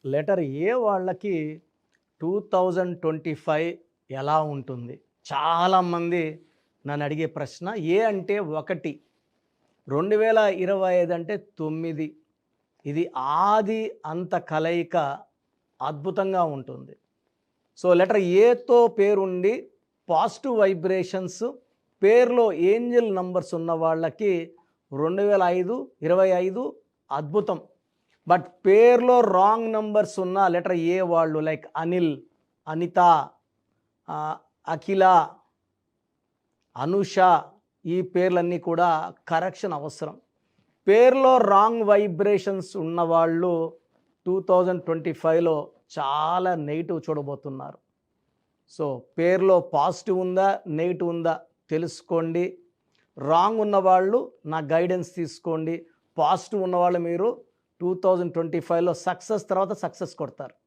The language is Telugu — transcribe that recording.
లెటర్ ఏ వాళ్ళకి 2025 ఎలా ఉంటుంది? చాలామంది నన్ను అడిగే ప్రశ్న. ఏ అంటే 1, 2025 అంటే 9. ఇది ఆది అంత కలయిక అద్భుతంగా ఉంటుంది. సో లెటర్ ఏతో పేరుండి పాజిటివ్ వైబ్రేషన్స్ పేరులో ఏంజల్ నంబర్స్ ఉన్న వాళ్ళకి 2025 అద్భుతం. బట్ పేరులో రాంగ్ నంబర్స్ ఉన్న లెటర్ ఏ వాళ్ళు లైక్ అనిల్, అనిత, అఖిల, అనుష, ఈ పేర్లన్నీ కూడా కరెక్షన్ అవసరం. పేరులో రాంగ్ వైబ్రేషన్స్ ఉన్నవాళ్ళు 2025లో చాలా నెగిటివ్ చూడబోతున్నారు. సో పేరులో పాజిటివ్ ఉందా నెగిటివ్ ఉందా తెలుసుకోండి. రాంగ్ ఉన్నవాళ్ళు నా గైడెన్స్ తీసుకోండి. పాజిటివ్ ఉన్నవాళ్ళు మీరు 2025లో సక్సెస్ తర్వాత సక్సెస్ కొడతారు.